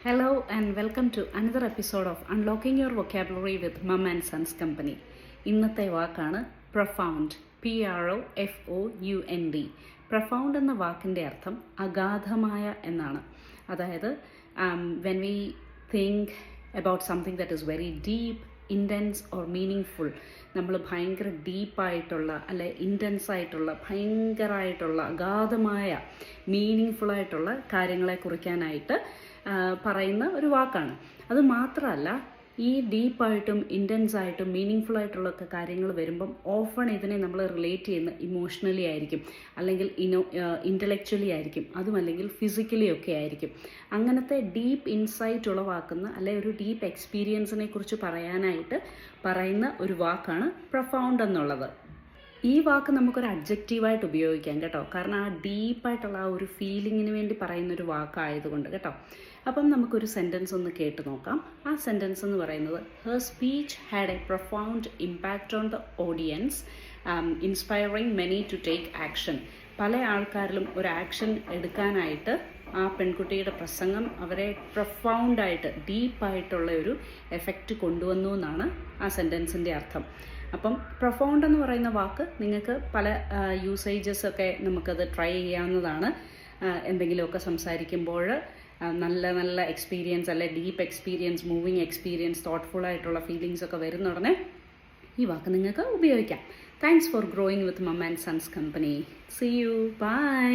Hello and welcome to another episode of Unlocking Your Vocabulary with Mum and Sons Company. ഇന്നത്തെ വാക്കാണ് profound. PROFOUND. Profound എന്ന വാക്കിൻ്റെ അർത്ഥം അഗാധമായ എന്നാണ്. അതായത് when we think about something that is very deep, intense or meaning നമ്മൾ ഭയങ്കര ഡീപ്പായിട്ടുള്ള അല്ലെ ഇൻറ്റൻസ് ആയിട്ടുള്ള ഭയങ്കരമായിട്ടുള്ള അഗാധമായ മീനിങ് ആയിട്ടുള്ള കാര്യങ്ങളെ കുറിക്കാനായിട്ട് പറയുന്ന ഒരു വാക്കാണ്. അത് മാത്രമല്ല, ഈ ഡീപ്പായിട്ടും ഇൻറ്റൻസ് ആയിട്ടും മീനിങ് ആയിട്ടുള്ള കാര്യങ്ങൾ വരുമ്പം ഓഫൺ ഇതിനെ നമ്മൾ റിലേറ്റ് ചെയ്യുന്ന ഇമോഷണലി ആയിരിക്കും, അല്ലെങ്കിൽ ഇൻ്റലക്ച്വലി ആയിരിക്കും, അതുമല്ലെങ്കിൽ ഫിസിക്കലി ഒക്കെ ആയിരിക്കും. അങ്ങനത്തെ ഡീപ്പ് ഇൻസൈറ്റ് ഉളവാക്കുന്ന അല്ലെ ഒരു ഡീപ്പ് എക്സ്പീരിയൻസിനെ കുറിച്ച് പറയാനായിട്ട് പറയുന്ന ഒരു വാക്കാണ് പ്രൊഫൗണ്ട് എന്നുള്ളത്. ഈ വാക്ക് നമുക്കൊരു അഡ്ജക്റ്റീവായിട്ട് ഉപയോഗിക്കാം കേട്ടോ, കാരണം ആ ഡീപ്പായിട്ടുള്ള ആ ഒരു ഫീലിങ്ങിന് വേണ്ടി പറയുന്നൊരു വാക്കായതുകൊണ്ട് കേട്ടോ. അപ്പം നമുക്കൊരു സെൻറ്റൻസ് ഒന്ന് കേട്ട് നോക്കാം. ആ സെൻറ്റൻസ് എന്ന് പറയുന്നത്, her speech had a profound impact on the audience, inspiring many to take action. പല ആൾക്കാരിലും ഒരു ആക്ഷൻ എടുക്കാനായിട്ട് ആ പെൺകുട്ടിയുടെ പ്രസംഗം അവരെ പ്രൊഫൗണ്ടായിട്ട് ഡീപ്പായിട്ടുള്ള ഒരു എഫക്റ്റ് കൊണ്ടുവന്നു എന്നാണ് ആ സെൻറ്റൻസിൻ്റെ അർത്ഥം. അപ്പം പ്രൊഫൗണ്ട് എന്ന് പറയുന്ന വാക്ക് നിങ്ങൾക്ക് പല യൂസേജസ് ഒക്കെ നമുക്കത് ട്രൈ ചെയ്യാവുന്നതാണ്. എന്തെങ്കിലുമൊക്കെ സംസാരിക്കുമ്പോൾ നല്ല നല്ല എക്സ്പീരിയൻസ് അല്ലെ deep experience, moving experience, thoughtful ആയിട്ടുള്ള ഫീലിങ്സ് ഒക്കെ വരുന്ന ഉടനെ ഈ വാക്ക് നിങ്ങൾക്ക് ഉപയോഗിക്കാം. Thanks for growing with mum and sons company. See you. By.